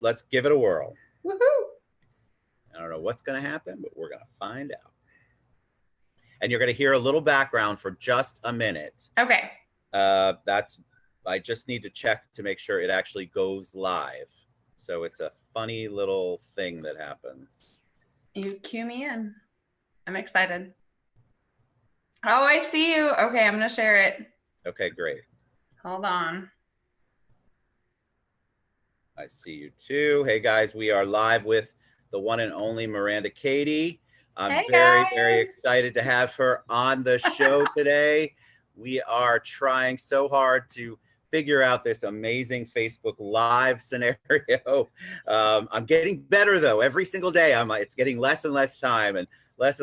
let's give it a whirl. Woohoo! I don't know what's going to happen, but we're going to find out. And you're going to hear a little background for just a minute. Okay. I just need to check to make sure it actually goes live. So it's a funny little thing that happens. You cue me in. I'm excited. Oh, I see you. Okay, I'm going to share it. Okay, great. Hold on. I see you too. Hey guys, we are live with the one and only Miranda Cady. I'm Hey, very, guys. very excited to have her on the show today. We are trying so hard to figure out this amazing Facebook Live scenario. I'm getting better though. Every single day, it's getting less and less time and less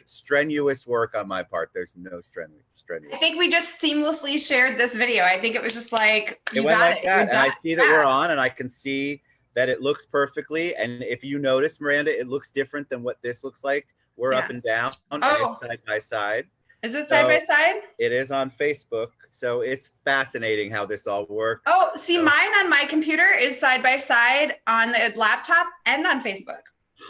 strenuous work on my part. There's no strenuous. I think we just seamlessly shared this video. I think it was just like, it went like that. And I see that we're on, and I can see that it looks perfectly. And if you notice, Miranda, it looks different than what this looks like. We're up and down, and it's side by side. Is it side by side? It is on Facebook. So it's fascinating how this all works. Oh, see, mine on my computer is side by side on the laptop and on Facebook.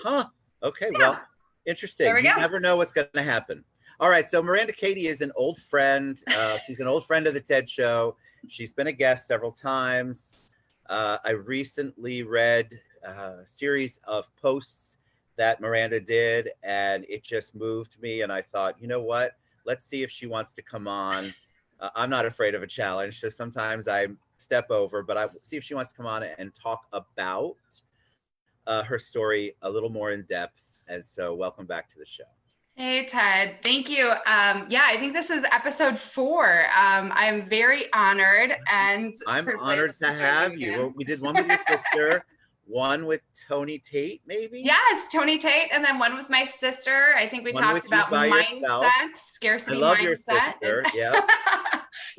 Huh. Okay. Yeah. Well, interesting. There we go. You never know what's going to happen. All right. So Miranda Cady is an old friend. She's an old friend of the TED Show. She's been a guest several times. I recently read a series of posts that Miranda did, and it just moved me. And I thought, you know what? Let's see if she wants to come on. I'm not afraid of a challenge, so sometimes I step over, but I see if she wants to come on and talk about her story a little more in depth. And so welcome back to the show. Hey, Ted. Thank you. Yeah, I think this is episode 4. I'm very honored and I'm honored to have you. Well, we did one with your sister, one with Tony Tate, maybe? Yes, Tony Tate, and then one with my sister. I think we talked about mindset, scarcity mindset. I love your sister, yeah.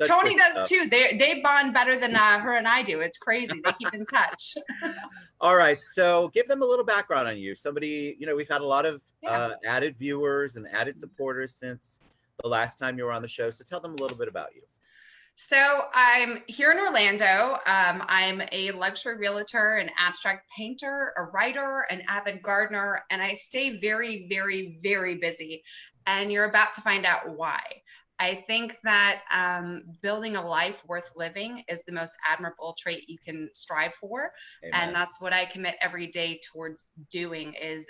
Tony does too. They bond better than her and I do. It's crazy. They keep in touch. All right, so give them a little background on you. Somebody, we've had a lot of added viewers and added supporters since the last time you were on the show. So tell them a little bit about you. So I'm here in Orlando. I'm a luxury realtor, an abstract painter, a writer, an avid gardener, and I stay very, very, very busy. And you're about to find out why. I think that building a life worth living is the most admirable trait you can strive for. Amen. And that's what I commit every day towards doing is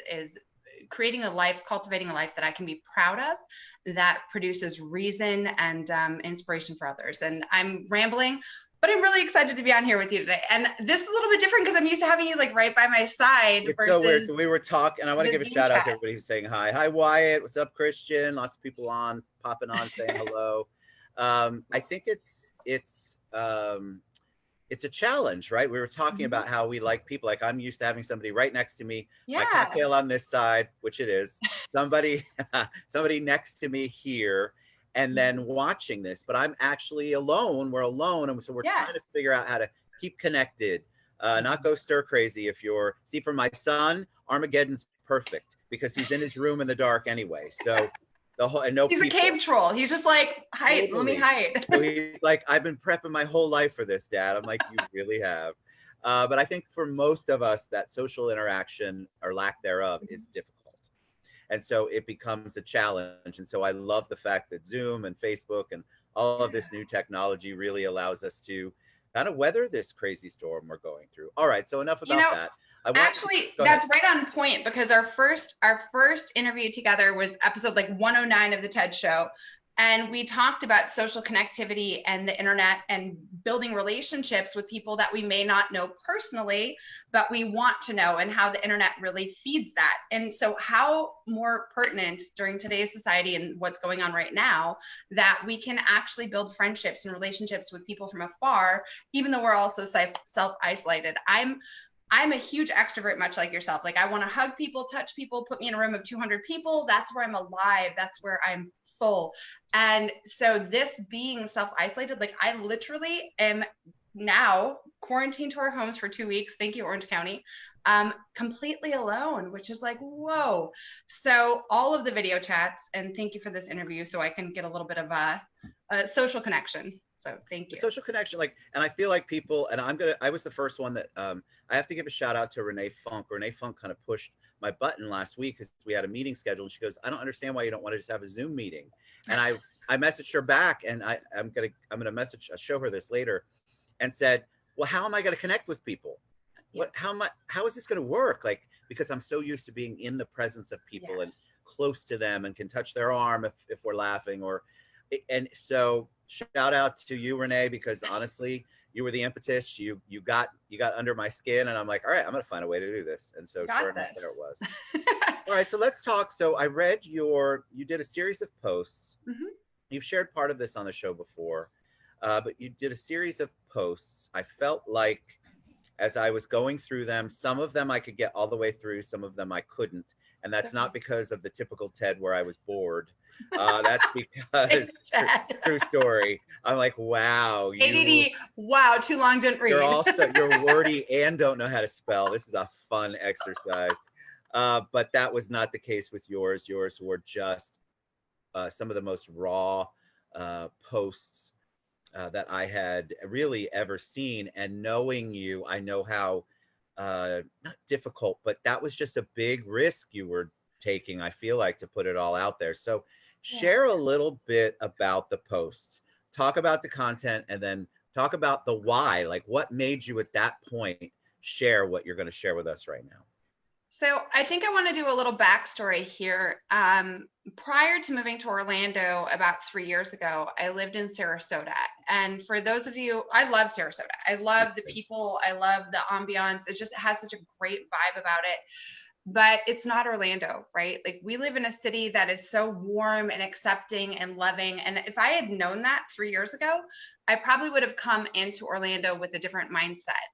creating a life, cultivating a life that I can be proud of, that produces reason and inspiration for others. And I'm rambling, but I'm really excited to be on here with you today. And this is a little bit different because I'm used to having you like right by my side. It's so weird. We were talking, and I want to give a shout out to everybody who's saying hi. Hi, Wyatt. What's up, Christian? Lots of people popping on, saying hello. I think it's a challenge, right? We were talking about how we like people. Like I'm used to having somebody right next to me, my cocktail on this side, which it is, somebody next to me here, and then watching this. But I'm actually alone. We're alone, and so we're trying to figure out how to keep connected, not go stir crazy. See, for my son, Armageddon's perfect because he's in his room in the dark anyway. So. He's a cave troll. He's just like, hide, let me hide. So he's like, I've been prepping my whole life for this, Dad. I'm like, you really have. But I think for most of us, that social interaction or lack thereof is difficult. And so it becomes a challenge. And so I love the fact that Zoom and Facebook and all of this new technology really allows us to kind of weather this crazy storm we're going through. All right, so enough about that. Actually, that's right on point because our first interview together was episode like 109 of the TED Show. And we talked about social connectivity and the internet and building relationships with people that we may not know personally, but we want to know, and how the internet really feeds that. And so how more pertinent during today's society and what's going on right now that we can actually build friendships and relationships with people from afar, even though we're also self-isolated. I'm a huge extrovert, much like yourself. Like I want to hug people, touch people, put me in a room of 200 people. That's where I'm alive. That's where I'm full. And so this being self-isolated, like I literally am now quarantined to our homes for 2 weeks. Thank you, Orange County. Completely alone, which is like, whoa. So all of the video chats, and thank you for this interview so I can get a little bit of a social connection. So thank you. The social connection, like, and I feel like people, and I was the first one that, I have to give a shout out to Renee Funk. Renee Funk kind of pushed my button last week because we had a meeting scheduled, and she goes, I don't understand why you don't want to just have a Zoom meeting. And I messaged her back, and I'm gonna message, I'll show her this later, and said, well, how am I going to connect with people? How is this going to work? Like, because I'm so used to being in the presence of people and close to them and can touch their arm if we're laughing, and so shout out to you, Renee, because honestly, you were the impetus. You got under my skin, and I'm like, all right, I'm going to find a way to do this. And so sure enough, there it was. All right, so let's talk. So I read you did a series of posts. You've shared part of this on the show before, but you did a series of posts. I felt like as I was going through them, some of them I could get all the way through, some of them I couldn't. And that's not because of the typical TED where I was bored. That's because, true story, I'm like, wow. ADD, wow, too long, didn't read. You're wordy and don't know how to spell. This is a fun exercise. But that was not the case with yours. Yours were just some of the most raw posts that I had really ever seen. And knowing you, I know how not difficult, but that was just a big risk you were taking, I feel like, to put it all out there. So share a little bit about the posts, talk about the content, and then talk about the why, like what made you at that point share what you're going to share with us right now. So I think I want to do a little backstory here. Prior to moving to Orlando about 3 years ago, I lived in Sarasota. And for those of you, I love Sarasota. I love the people. I love the ambiance. It just has such a great vibe about it. But it's not Orlando, right? Like, we live in a city that is so warm and accepting and loving. And if I had known that 3 years ago, I probably would have come into Orlando with a different mindset.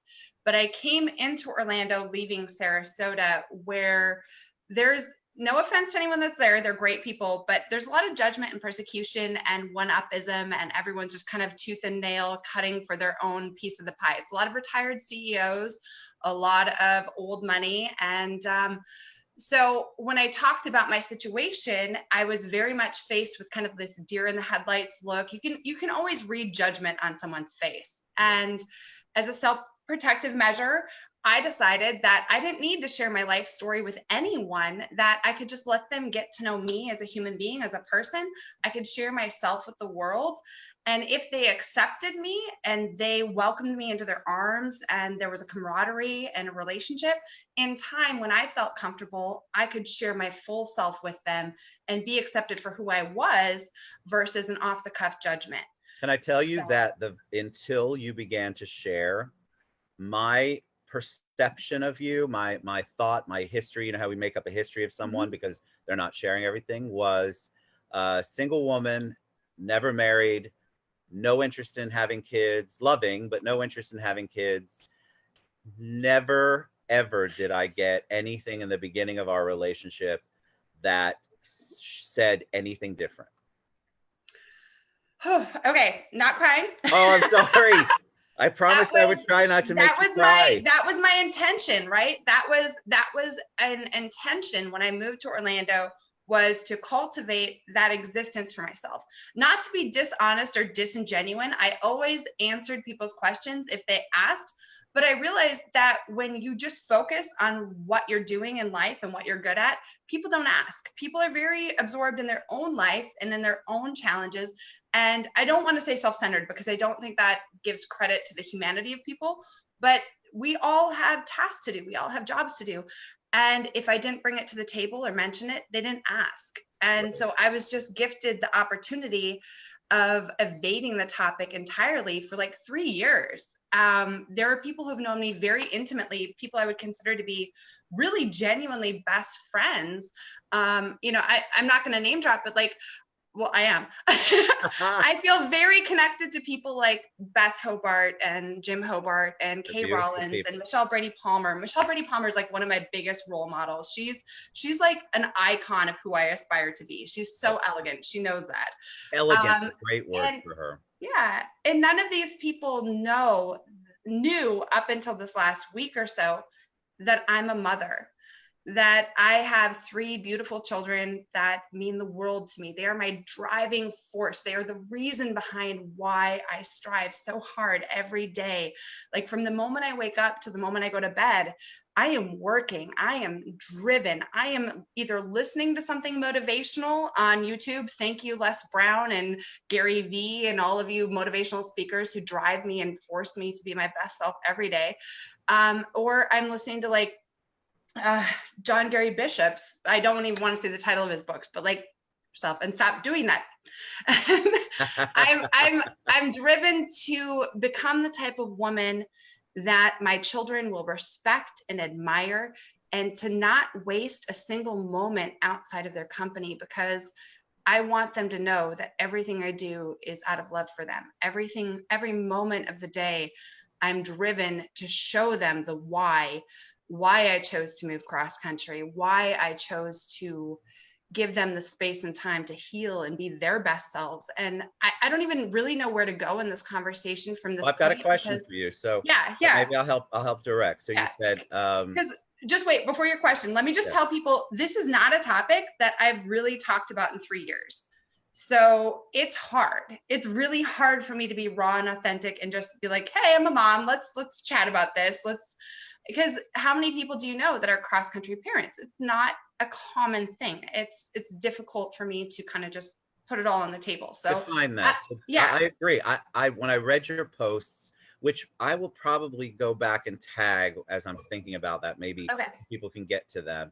But I came into Orlando leaving Sarasota, where there's no offense to anyone that's there. They're great people, but there's a lot of judgment and persecution and one-upism, and everyone's just kind of tooth and nail cutting for their own piece of the pie. It's a lot of retired CEOs, a lot of old money. And so when I talked about my situation, I was very much faced with kind of this deer in the headlights look. You can always read judgment on someone's face. And as a self-protective measure, I decided that I didn't need to share my life story with anyone, that I could just let them get to know me as a human being, as a person. I could share myself with the world. And if they accepted me and they welcomed me into their arms and there was a camaraderie and a relationship, in time when I felt comfortable, I could share my full self with them and be accepted for who I was versus an off-the-cuff judgment. Can I tell you that until you began to share, my perception of you, my thought, my history, you know how we make up a history of someone because they're not sharing everything, was a single woman, never married, no interest in having kids, loving, but no interest in having kids. Never, ever did I get anything in the beginning of our relationship that said anything different. Okay, not crying. Oh, I'm sorry. I promised I would try not to make you cry. That was my intention, right? That was an intention when I moved to Orlando, was to cultivate that existence for myself. Not to be dishonest or disingenuous. I always answered people's questions if they asked, but I realized that when you just focus on what you're doing in life and what you're good at, people don't ask. People are very absorbed in their own life and in their own challenges. And I don't want to say self-centered, because I don't think that gives credit to the humanity of people, but we all have tasks to do. We all have jobs to do. And if I didn't bring it to the table or mention it, they didn't ask. And so I was just gifted the opportunity of evading the topic entirely for like 3 years. There are people who've known me very intimately, people I would consider to be really genuinely best friends. I'm not going to name drop, but well, I am. I feel very connected to people like Beth Hobart and Jim Hobart and Kay Rollins and Michelle Brady Palmer. Michelle Brady Palmer is like one of my biggest role models. She's like an icon of who I aspire to be. She's so elegant. She knows that. Elegant, great word for her. Yeah. And none of these people knew up until this last week or so that I'm a mother. that I have 3 beautiful children that mean the world to me. They are my driving force. They are the reason behind why I strive so hard every day. Like from the moment I wake up to the moment I go to bed, I am working. I am driven. I am either listening to something motivational on YouTube. Thank you, Les Brown and Gary Vee and all of you motivational speakers who drive me and force me to be my best self every day. Or I'm listening to like John Gary Bishop's. I don't even want to say the title of his books, but like yourself and stop doing that. I'm driven to become the type of woman that my children will respect and admire, and to not waste a single moment outside of their company, because I want them to know that everything I do is out of love for them. Every moment of the day, I'm driven to show them the why I chose to move cross country, why I chose to give them the space and time to heal and be their best selves. And I don't even really know where to go in this conversation from this. Well, I've got a question for you. So yeah. maybe I'll help direct. So you said, because just wait, before your question, let me just tell people, this is not a topic that I've really talked about in 3 years. So it's hard. It's really hard for me to be raw and authentic and just be like, hey, I'm a mom. Let's chat about this. Because how many people do you know that are cross-country parents? It's not a common thing. It's difficult for me to kind of just put it all on the table. So define that. I agree. I when I read your posts, which I will probably go back and tag as I'm thinking about that, maybe people can get to them.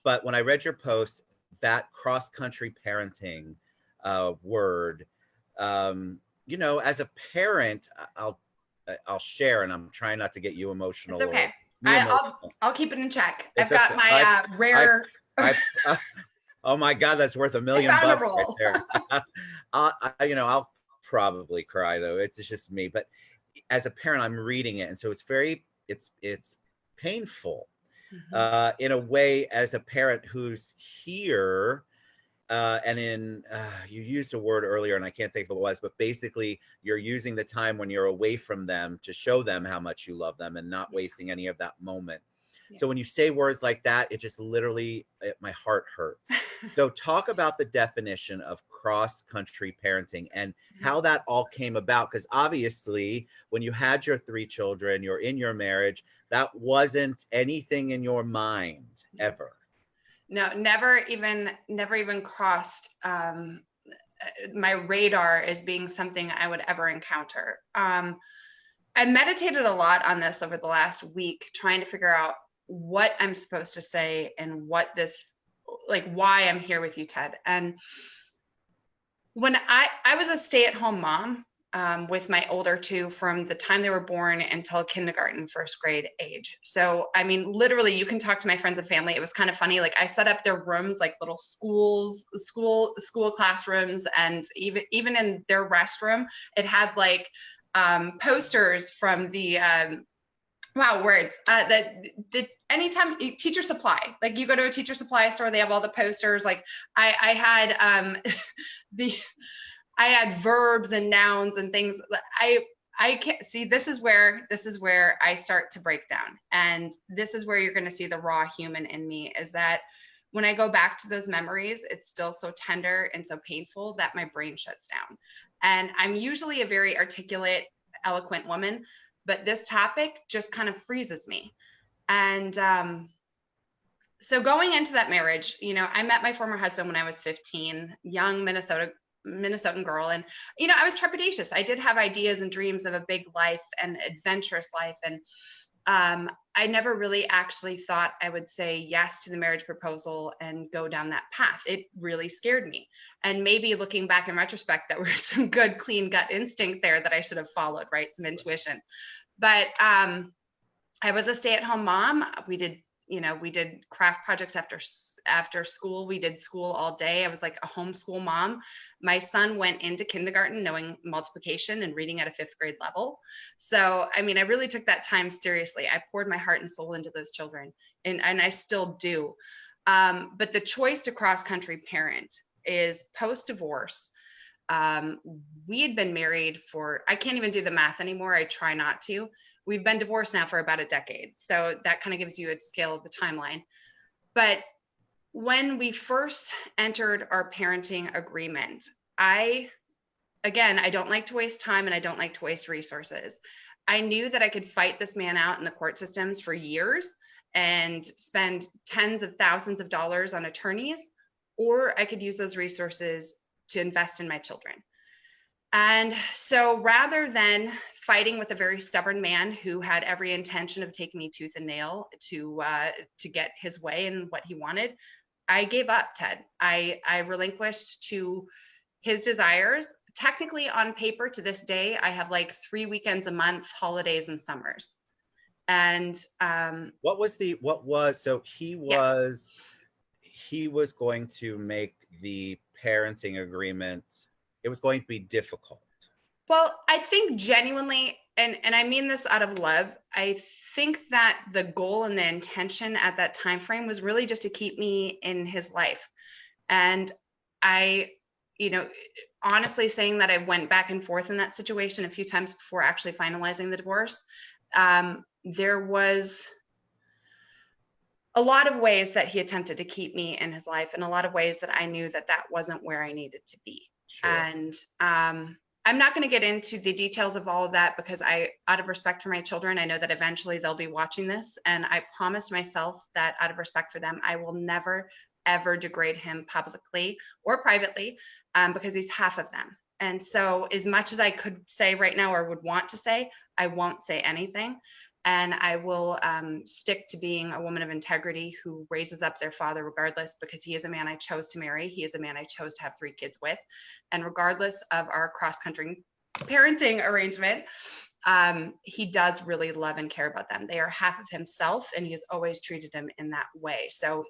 But when I read your post, that cross-country parenting word, you know, as a parent, I'll share, and I'm trying not to get you emotional. It's okay. I'll keep it in check. I've got my rare. Oh my God, that's worth $1 million right there. I'll probably cry though. It's just me. But as a parent, I'm reading it, and so it's painful in a way, as a parent who's here. And you used a word earlier and I can't think of what it was, but basically you're using the time when you're away from them to show them how much you love them and not wasting any of that moment. So when you say words like that, it just literally, my heart hurts. So talk about the definition of cross-country parenting and how that all came about. Because obviously when you had your 3 children, you're in your marriage, that wasn't anything in your mind ever. No, never even crossed my radar as being something I would ever encounter. I meditated a lot on this over the last week, trying to figure out what I'm supposed to say and what this, like, why I'm here with you, Ted. And when I was a stay-at-home mom with my older 2 from the time they were born until kindergarten, 1st grade age. So, I mean, literally you can talk to my friends and family. It was kind of funny. Like I set up their rooms, like little school classrooms. And even in their restroom, it had like posters from the, the anytime teacher supply, like you go to a teacher supply store, they have all the posters. Like I had I had verbs and nouns and things. I can't see, this is where I start to break down. And this is where you're going to see the raw human in me, is that when I go back to those memories, it's still so tender and so painful that my brain shuts down. And I'm usually a very articulate, eloquent woman, but this topic just kind of freezes me. And so going into that marriage, you know, I met my former husband when I was 15, young Minnesotan girl. And, you know, I was trepidatious. I did have ideas and dreams of a big life and adventurous life. And I never really actually thought I would say yes to the marriage proposal and go down that path. It really scared me. And maybe looking back in retrospect, that were some good, clean gut instinct there that I should have followed, right? Some intuition. But I was a stay-at-home mom. We did craft projects after school. We did school all day. I was like a homeschool mom. My son went into kindergarten knowing multiplication and reading at a 5th grade level. So, I mean, I really took that time seriously. I poured my heart and soul into those children, and I still do. But the choice to cross-country parent is post-divorce. We had been married for, I can't even do the math anymore. I try not to. We've been divorced now for about a decade. So that kind of gives you a scale of the timeline. But when we first entered our parenting agreement, I don't like to waste time and I don't like to waste resources. I knew that I could fight this man out in the court systems for years and spend tens of thousands of dollars on attorneys, or I could use those resources to invest in my children. And so rather than fighting with a very stubborn man who had every intention of taking me tooth and nail to get his way and what he wanted, I gave up, Ted. I relinquished to his desires. Technically, on paper to this day, I have like 3 weekends a month, holidays and summers. And he was going to make the parenting agreement, it was going to be difficult. Well, I think genuinely, and I mean this out of love, I think that the goal and the intention at that time frame was really just to keep me in his life. And I, honestly saying that I went back and forth in that situation a few times before actually finalizing the divorce, there was a lot of ways that he attempted to keep me in his life and a lot of ways that I knew that wasn't where I needed to be. Sure. And I'm not going to get into the details of all of that because out of respect for my children, I know that eventually they'll be watching this. And I promised myself that out of respect for them, I will never, ever degrade him publicly or privately because he's half of them. And so as much as I could say right now or would want to say, I won't say anything. And I will stick to being a woman of integrity who raises up their father regardless, because he is a man I chose to marry. He is a man I chose to have 3 kids with. And regardless of our cross-country parenting arrangement, he does really love and care about them. They are half of himself, and he has always treated them in that way. So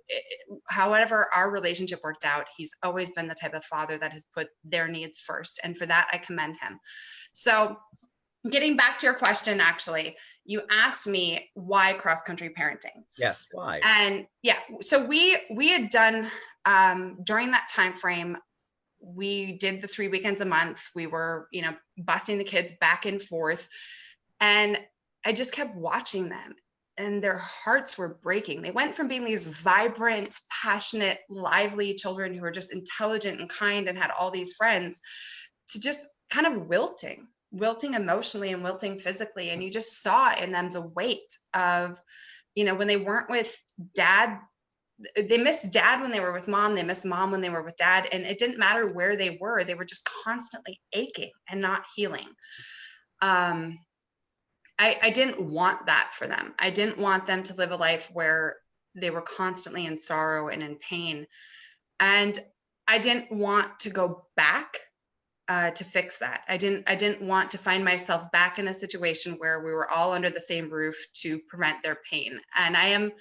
however our relationship worked out, he's always been the type of father that has put their needs first. And for that, I commend him. So getting back to your question, actually, you asked me why cross-country parenting. Yes, why? And yeah, so we had done during that time frame, we did the 3 weekends a month. We were, busing the kids back and forth, and I just kept watching them, and their hearts were breaking. They went from being these vibrant, passionate, lively children who were just intelligent and kind and had all these friends to just kind of wilting emotionally and wilting physically. And you just saw in them the weight of, when they weren't with dad, they missed dad when they were with mom, they missed mom when they were with dad. And it didn't matter where they were just constantly aching and not healing. I didn't want that for them. I didn't want them to live a life where they were constantly in sorrow and in pain. And I didn't want to go back to fix that. I didn't want to find myself back in a situation where we were all under the same roof to prevent their pain. And I am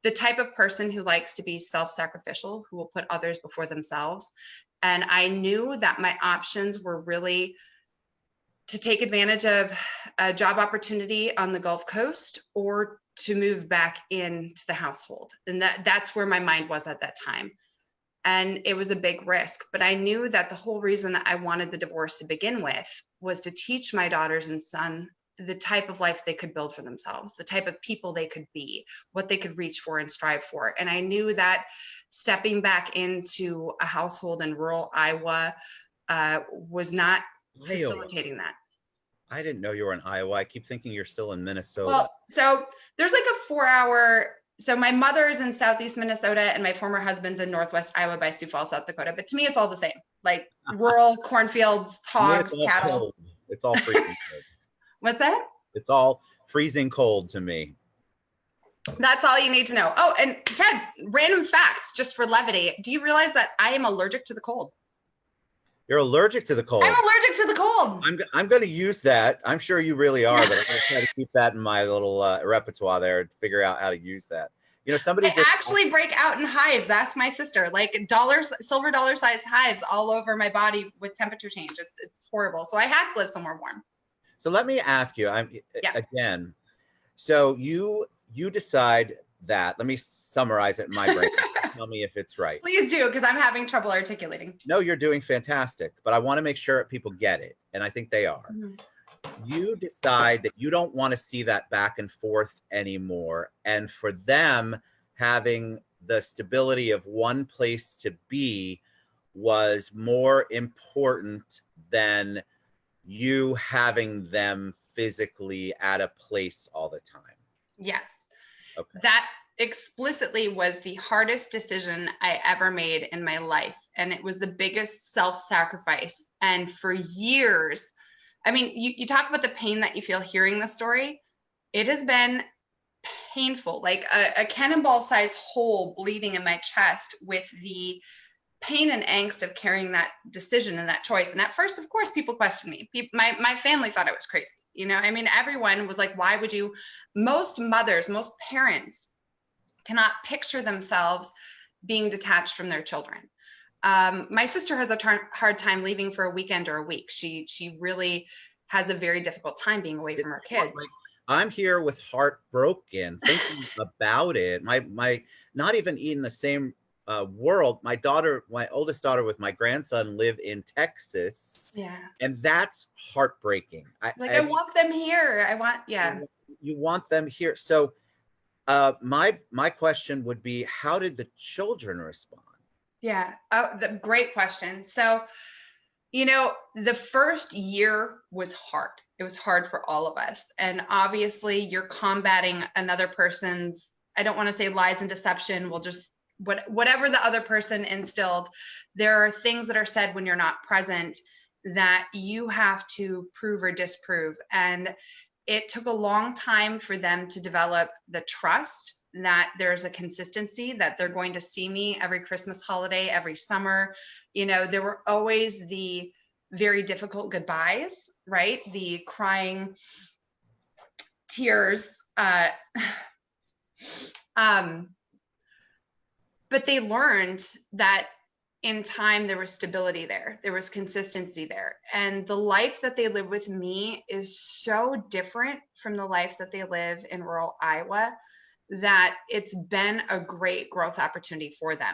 the type of person who likes to be self-sacrificial, who will put others before themselves. And I knew that my options were really to take advantage of a job opportunity on the Gulf Coast or to move back into the household. And that's where my mind was at that time. And it was a big risk, but I knew that the whole reason I wanted the divorce to begin with was to teach my daughters and son the type of life they could build for themselves, the type of people they could be, what they could reach for and strive for. And I knew that stepping back into a household in rural Iowa was not facilitating that. I didn't know you were in Iowa. I keep thinking you're still in Minnesota. Well, so there's like a 4-hour. So my mother is in Southeast Minnesota and my former husband's in Northwest Iowa by Sioux Falls, South Dakota. But to me, it's all the same, like rural cornfields, hogs, cattle. Cold. It's all freezing cold. What's that? It's all freezing cold to me. That's all you need to know. Oh, and Ted, random facts just for levity. Do you realize that I am allergic to the cold? You're allergic to the cold. I'm allergic to the cold. I'm going to use that. I'm sure you really are, but I'm going to try to keep that in my little repertoire there to figure out how to use that. Somebody actually break out in hives. Ask my sister. Like silver dollar size hives all over my body with temperature change. It's horrible. So I had to live somewhere warm. So let me ask you again. So you decide that. Let me summarize it in my brain. Tell me if it's right. Please do, because I'm having trouble articulating. No, you're doing fantastic, but I want to make sure people get it, and I think they are. Mm-hmm. You decide that you don't want to see that back and forth anymore, and for them having the stability of one place to be was more important than you having them physically at a place all the time. Yes. Okay. That explicitly was the hardest decision I ever made in my life. And it was the biggest self-sacrifice. And for years, I mean, you talk about the pain that you feel hearing the story. It has been painful, like a cannonball size hole bleeding in my chest with the pain and angst of carrying that decision and that choice. And at first, of course, people questioned me. My family thought I was crazy. You know, I mean, everyone was like, why would you? Most mothers, most parents cannot picture themselves being detached from their children. My sister has a hard time leaving for a weekend or a week. She really has a very difficult time being away from her kids. I'm here with heartbroken thinking about it. My not even in the same world. My oldest daughter with my grandson live in Texas. Yeah. And that's heartbreaking. I want them here. You want them here. So my question would be, how did the children respond? Yeah. Oh, great question. So, you know, the first year was hard. It was hard for all of us. And obviously you're combating another person's, I don't want to say lies and deception. We'll just, whatever the other person instilled, there are things that are said when you're not present that you have to prove or disprove. And it took a long time for them to develop the trust that there's a consistency, that they're going to see me every Christmas holiday, every summer. You know, there were always the very difficult goodbyes, right? The crying tears. But they learned that in time, there was stability there. There was consistency there. And the life that they live with me is so different from the life that they live in rural Iowa that it's been a great growth opportunity for them.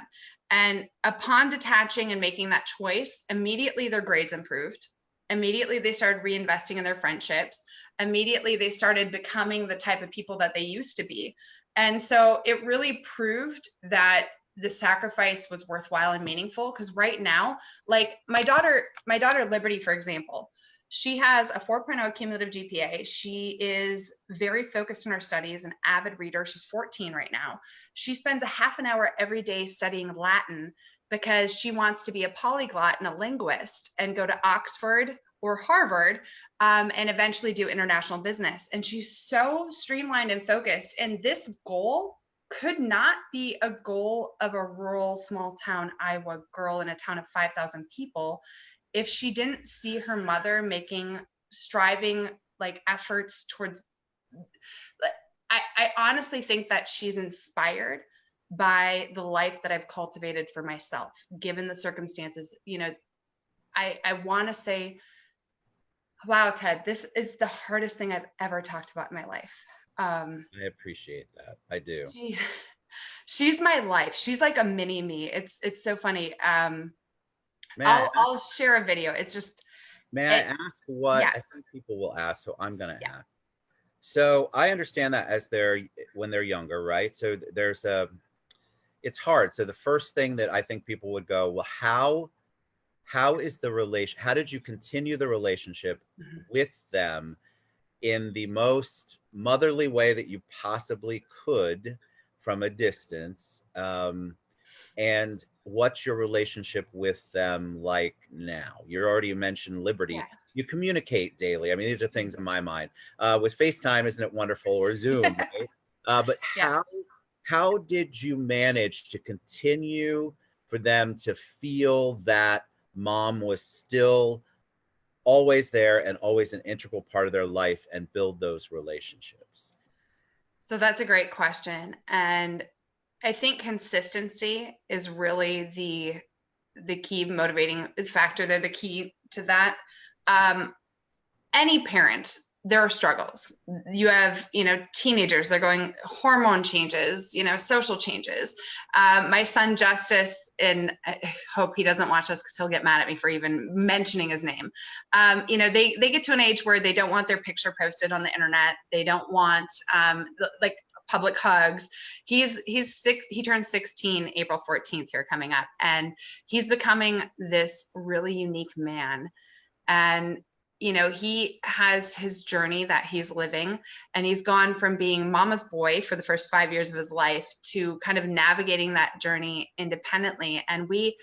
And upon detaching and making that choice, immediately their grades improved. Immediately they started reinvesting in their friendships. Immediately they started becoming the type of people that they used to be. And so it really proved that the sacrifice was worthwhile and meaningful. Because right now, like my daughter Liberty, for example, she has a 4.0 cumulative GPA. She is very focused on her studies, an avid reader. She's 14 right now. She spends a half an hour every day studying Latin because she wants to be a polyglot and a linguist and go to Oxford or Harvard and eventually do international business. And she's so streamlined and focused. And this goal could not be a goal of a rural, small town Iowa girl in a town of 5,000 people if she didn't see her mother striving like efforts towards. I honestly think that she's inspired by the life that I've cultivated for myself, given the circumstances. You know, I want to say, wow, Ted, this is the hardest thing I've ever talked about in my life. I appreciate that. I do. She's my life. She's like a mini me. It's so funny. I'll share a video. It's just. May I ask what? Yes. I think people will ask, so I'm going to ask. So I understand that when they're younger, right? So it's hard. So the first thing that I think people would go, well, how is the relation? How did you continue the relationship with them in the most motherly way that you possibly could from a distance? And what's your relationship with them like now? You already mentioned Liberty. Yeah. You communicate daily. I mean, these are things in my mind. With FaceTime, isn't it wonderful? Or Zoom, right? But how did you manage to continue for them to feel that mom was still always there and always an integral part of their life and build those relationships? So that's a great question. And I think consistency is really the key motivating factor. They're the key to that. Any parent, there are struggles. You have, teenagers, they're going hormone changes, social changes. My son Justice, and I hope he doesn't watch this because he'll get mad at me for even mentioning his name. They get to an age where they don't want their picture posted on the internet. They don't want public hugs. He's six, he turns 16 April 14th here coming up, and he's becoming this really unique man. And you know, he has his journey that he's living, and he's gone from being mama's boy for the first 5 years of his life to kind of navigating that journey independently. And we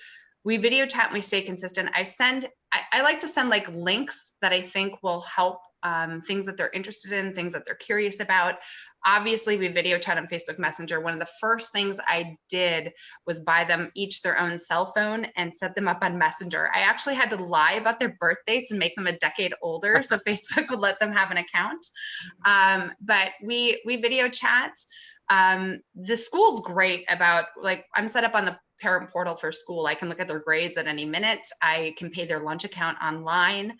video chat and we stay consistent. I like to send like links that I think will help, things that they're interested in, things that they're curious about. Obviously, we video chat on Facebook Messenger. One of the first things I did was buy them each their own cell phone and set them up on Messenger. I actually had to lie about their birth dates and make them a decade older so Facebook would let them have an account. But we video chat. The school's great about, like, I'm set up on the parent portal for school. I can look at their grades at any minute. I can pay their lunch account online.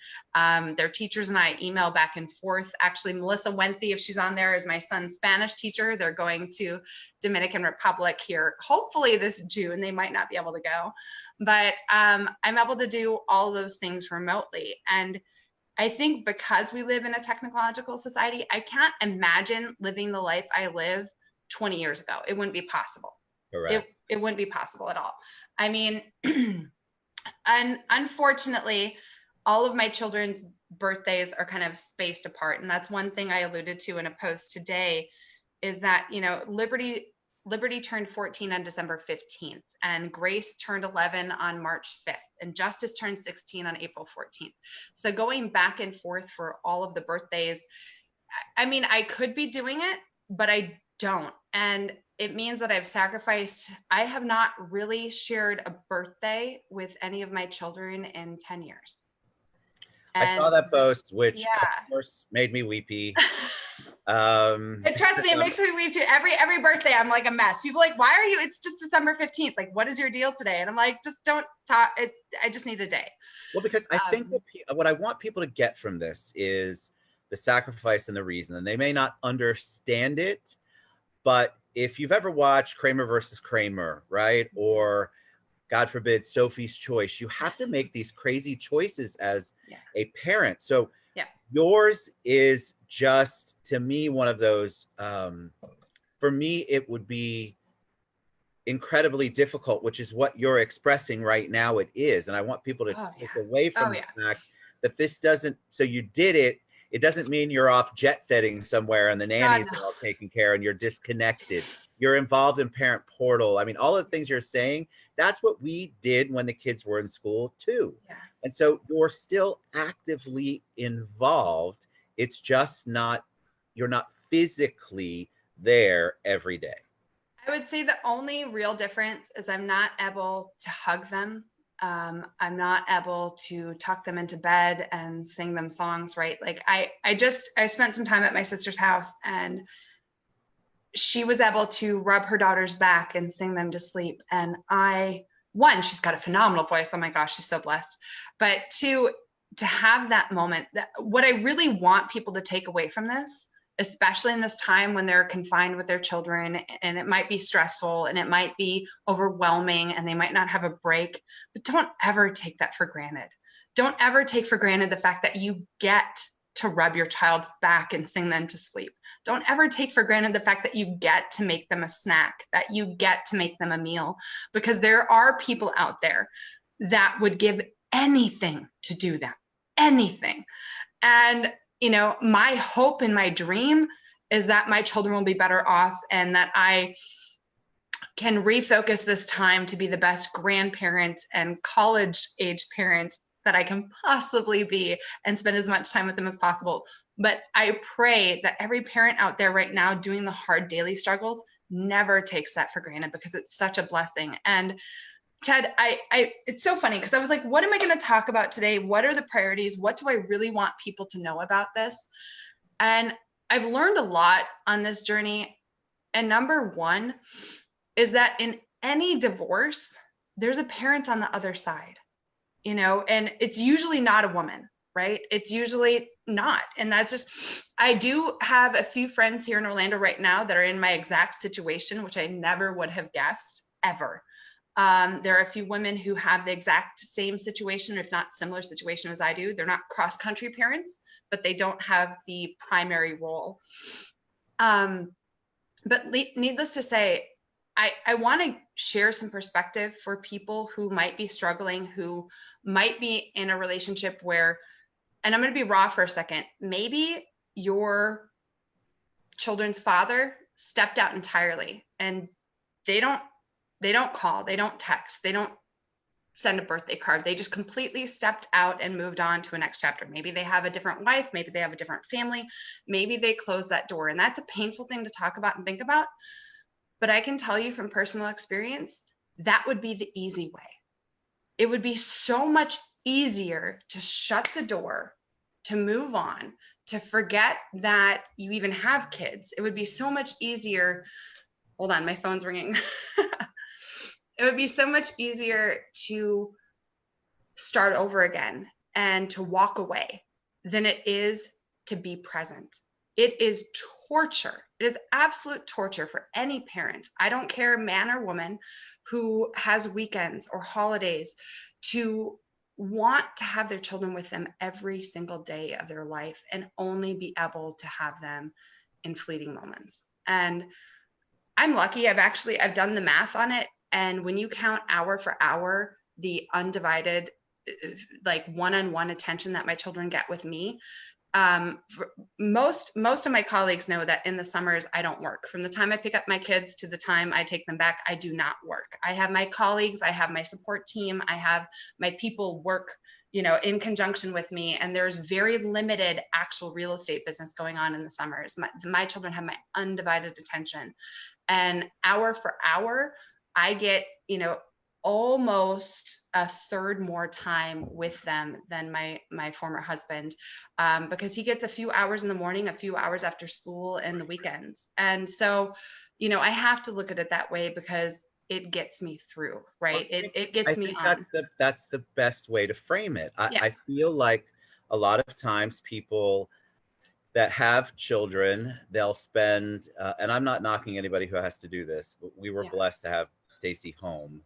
Their teachers and I email back and forth. Actually, Melissa Wenthy, if she's on there, is my son's Spanish teacher. They're going to Dominican Republic here, hopefully this June. They might not be able to go, but I'm able to do all those things remotely. And I think because we live in a technological society, I can't imagine living the life I live 20 years ago. It wouldn't be possible. Correct. It wouldn't be possible at all. I mean, and unfortunately, all of my children's birthdays are kind of spaced apart. And that's one thing I alluded to in a post today, is that, you know, Liberty turned 14 on December 15th, and Grace turned 11 on March 5th, and Justice turned 16 on April 14th. So going back and forth for all of the birthdays, I mean, I could be doing it, but I don't. And it means that I've sacrificed. I have not really shared a birthday with any of my children in 10 years. I saw that post, which of course made me weepy. Trust me, it makes me weep too. Every birthday, I'm like a mess. People are like, why are you? It's just December 15th. Like, what is your deal today? And I'm like, just don't talk. I just need a day. Well, because I think what I want people to get from this is the sacrifice and the reason. And they may not understand it, but if you've ever watched Kramer versus Kramer, right? Or God forbid, Sophie's Choice, you have to make these crazy choices as a parent. So yours is just, to me, one of those, for me, it would be incredibly difficult, which is what you're expressing right now. It is. And I want people to take away from the fact that this doesn't, so you did it. It doesn't mean you're off jet setting somewhere and the nannies are all taken care and you're disconnected. You're involved in parent portal. I mean, all the things you're saying, that's what we did when the kids were in school too. Yeah. And so you're still actively involved. It's just not, you're not physically there every day. I would say the only real difference is I'm not able to hug them. I'm not able to tuck them into bed and sing them songs, right? Like I spent some time at my sister's house, and she was able to rub her daughter's back and sing them to sleep. And she's got a phenomenal voice. Oh my gosh, she's so blessed. But to have that moment, what I really want people to take away from this, especially in this time when they're confined with their children, and it might be stressful and it might be overwhelming and they might not have a break, but don't ever take that for granted. Don't ever take for granted the fact that you get to rub your child's back and sing them to sleep. Don't ever take for granted the fact that you get to make them a snack, that you get to make them a meal, because there are people out there that would give anything to do that, anything. And you know, my hope and my dream is that my children will be better off, and that I can refocus this time to be the best grandparent and college age parent that I can possibly be, and spend as much time with them as possible. But I pray that every parent out there right now doing the hard daily struggles never takes that for granted, because it's such a blessing. And Ted, it's so funny because I was like, what am I going to talk about today? What are the priorities? What do I really want people to know about this? And I've learned a lot on this journey. And number one is that in any divorce, there's a parent on the other side, you know, and it's usually not a woman, right? It's usually not. And that's just, I do have a few friends here in Orlando right now that are in my exact situation, which I never would have guessed ever. There are a few women who have the exact same situation, if not similar situation as I do. They're not cross-country parents, but they don't have the primary role. But needless to say, I want to share some perspective for people who might be struggling, who might be in a relationship where, and I'm going to be raw for a second, maybe your children's father stepped out entirely and they don't call, they don't text, they don't send a birthday card. They just completely stepped out and moved on to a next chapter. Maybe they have a different wife, maybe they have a different family, maybe they closed that door. And that's a painful thing to talk about and think about. But I can tell you from personal experience, that would be the easy way. It would be so much easier to shut the door, to move on, to forget that you even have kids. It would be so much easier. Hold on, my phone's ringing. It would be so much easier to start over again and to walk away than it is to be present. It is torture. It is absolute torture for any parent. I don't care, man or woman, who has weekends or holidays, to want to have their children with them every single day of their life and only be able to have them in fleeting moments. And I'm lucky. I've done the math on it. And when you count hour for hour, the undivided, like one-on-one attention that my children get with me, most of my colleagues know that in the summers, I don't work. From the time I pick up my kids to the time I take them back, I do not work. I have my colleagues, I have my support team, I have my people work, in conjunction with me. And there's very limited actual real estate business going on in the summers. My children have my undivided attention. And hour for hour, I get, almost a third more time with them than my former husband, because he gets a few hours in the morning, a few hours after school, and the weekends. And so, I have to look at it that way because it gets me through, right? It gets me on. That's the best way to frame it. I feel like a lot of times people that have children, they'll spend, and I'm not knocking anybody who has to do this, but we were blessed to have Stacy home.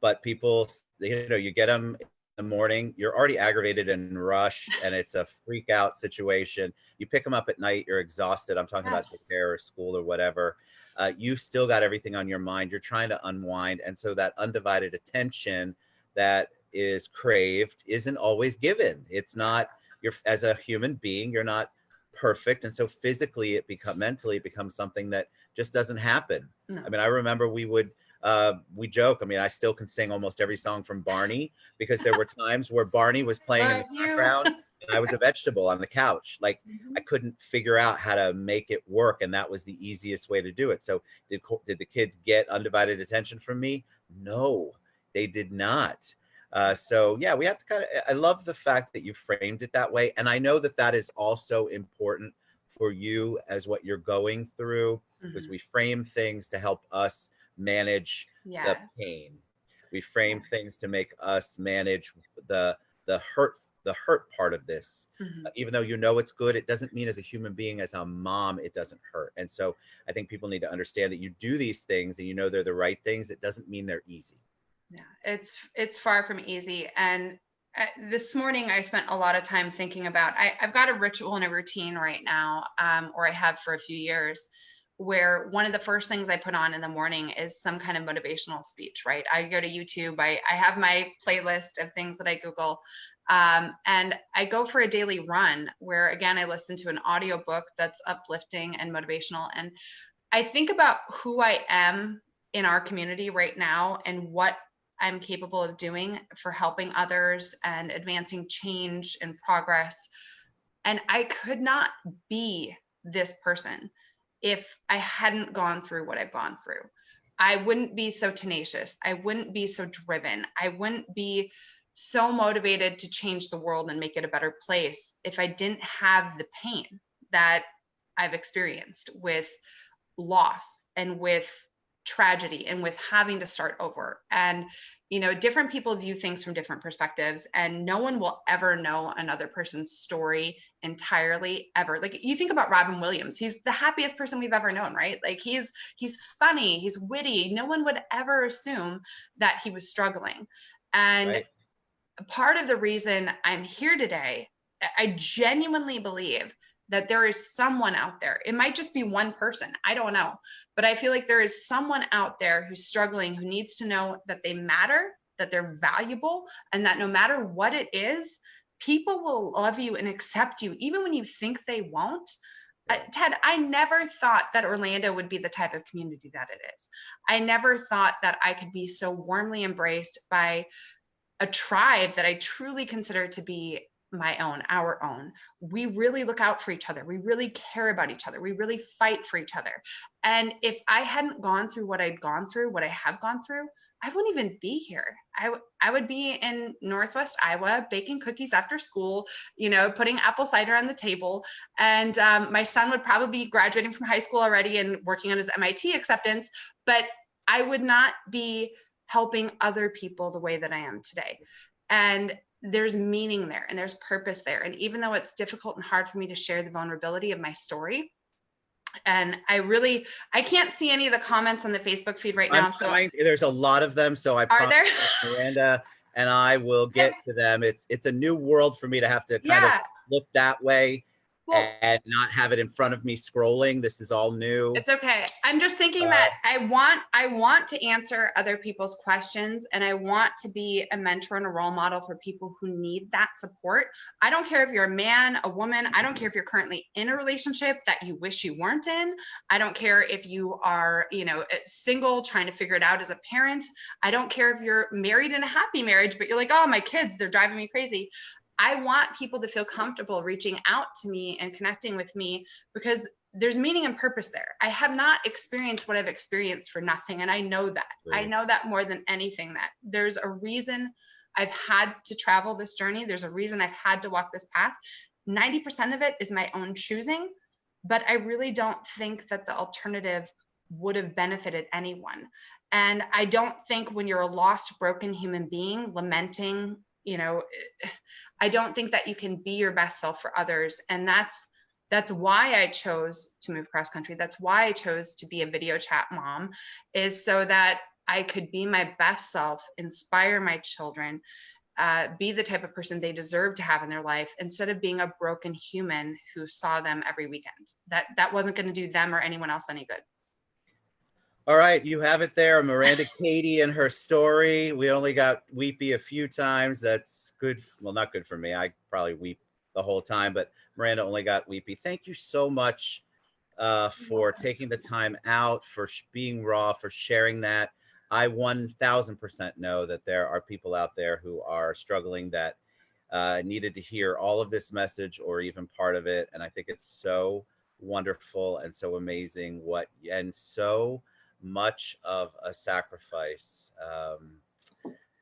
But people, you get them in the morning, you're already aggravated and rushed, and it's a freak out situation. You pick them up at night, you're exhausted. I'm talking about care or school or whatever. You still got everything on your mind. You're trying to unwind. And so that undivided attention that is craved isn't always given. It's not, as a human being, you're not perfect. And so physically mentally it becomes something that just doesn't happen. No. I mean, I remember we joke. I mean, I still can sing almost every song from Barney because there were times where Barney was playing in the background and I was a vegetable on the couch. Like I couldn't figure out how to make it work. And that was the easiest way to do it. So did the kids get undivided attention from me? No, they did not. So yeah, we have to I love the fact that you framed it that way. And I know that is also important for you as what you're going through, because we frame things to help us manage the pain. We frame things to make us manage the hurt part of this. Even though it's good, it doesn't mean as a human being, as a mom, it doesn't hurt. And so I think people need to understand that you do these things and they're the right things. It doesn't mean they're easy. Yeah, it's far from easy. And this morning I spent a lot of time thinking about, I've got a ritual and a routine right now, or I have for a few years, where one of the first things I put on in the morning is some kind of motivational speech, right? I go to YouTube, I have my playlist of things that I Google, and I go for a daily run where, again, I listen to an audiobook that's uplifting and motivational. And I think about who I am in our community right now and what I'm capable of doing for helping others and advancing change and progress. And I could not be this person if I hadn't gone through what I've gone through. I wouldn't be so tenacious. I wouldn't be so driven. I wouldn't be so motivated to change the world and make it a better place if I didn't have the pain that I've experienced with loss and with tragedy and with having to start over. And different people view things from different perspectives, and no one will ever know another person's story entirely, ever. Like, you think about Robin Williams, he's the happiest person we've ever known, right? Like, he's funny, he's witty. No one would ever assume that he was struggling. And part of the reason I'm here today, I genuinely believe that there is someone out there. It might just be one person, I don't know, but I feel like there is someone out there who's struggling, who needs to know that they matter, that they're valuable, and that no matter what it is, people will love you and accept you, even when you think they won't. Ted, I never thought that Orlando would be the type of community that it is. I never thought that I could be so warmly embraced by a tribe that I truly consider to be my own, our own. We really look out for each other. We really care about each other. We really fight for each other. And if I hadn't gone through what I'd gone through, what I have gone through, I wouldn't even be here. I would be in Northwest Iowa baking cookies after school, you know, putting apple cider on the table. And my son would probably be graduating from high school already and working on his MIT acceptance, but I would not be helping other people the way that I am today. And there's meaning there and there's purpose there. And even though it's difficult and hard for me to share the vulnerability of my story, and I can't see any of the comments on the Facebook feed right now. So there's a lot of them. So I are there? Miranda and I will get to them. It's a new world for me to have to kind of look that way. Well, and not have it in front of me scrolling. This is all new. It's okay. I'm just thinking that I want to answer other people's questions, and I want to be a mentor and a role model for people who need that support. I don't care if you're a man, a woman. I don't care if you're currently in a relationship that you wish you weren't in. I don't care if you are, you know, single trying to figure it out as a parent. I don't care if you're married in a happy marriage, but you're like, oh, my kids, they're driving me crazy. I want people to feel comfortable reaching out to me and connecting with me because there's meaning and purpose there. I have not experienced what I've experienced for nothing. And I know that. Right. I know that more than anything, that there's a reason I've had to travel this journey. There's a reason I've had to walk this path. 90% of it is my own choosing, but I really don't think that the alternative would have benefited anyone. And I don't think when you're a lost, broken human being lamenting, you know, I don't think that you can be your best self for others. And that's why I chose to move cross country. That's why I chose to be a video chat mom, is so that I could be my best self, inspire my children, be the type of person they deserve to have in their life, instead of being a broken human who saw them every weekend. That wasn't going to do them or anyone else any good. All right, you have it there, Miranda Cady and her story. We only got weepy a few times. That's good. Well, not good for me. I probably weep the whole time, but Miranda only got weepy. Thank you so much for taking the time out, for being raw, for sharing that. I 1000% know that there are people out there who are struggling that needed to hear all of this message or even part of it. And I think it's so wonderful and so amazing and so much of a sacrifice.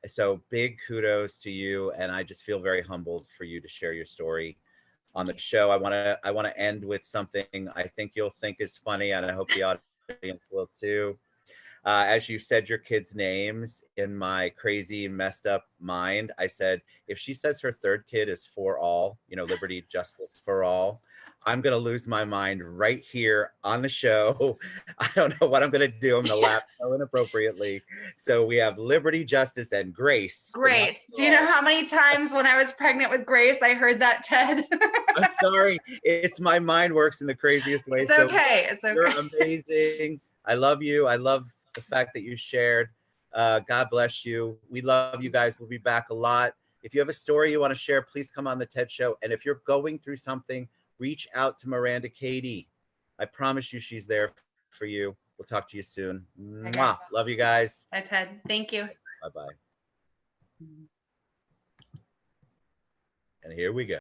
So big kudos to you. And I just feel very humbled for you to share your story on the show. I want to end with something I think you'll think is funny, and I hope the audience will too. As you said your kids' names, in my crazy messed up mind, I said, if she says her third kid is for all, you know, liberty, justice for all, I'm going to lose my mind right here on the show. I don't know what I'm going to do. I'm going to laugh so inappropriately. So we have liberty, justice, and grace. Grace. Do you know how many times when I was pregnant with Grace, I heard that, Ted? I'm sorry. It's my mind works in the craziest way. It's okay. It's okay. You're amazing. I love you. I love the fact that you shared. God bless you. We love you guys. We'll be back a lot. If you have a story you want to share, please come on the TED Show. And if you're going through something, reach out to Miranda Cady. I promise you she's there for you. We'll talk to you soon. Mwah. Love you guys. Bye, Ted. Thank you. Bye-bye. And here we go.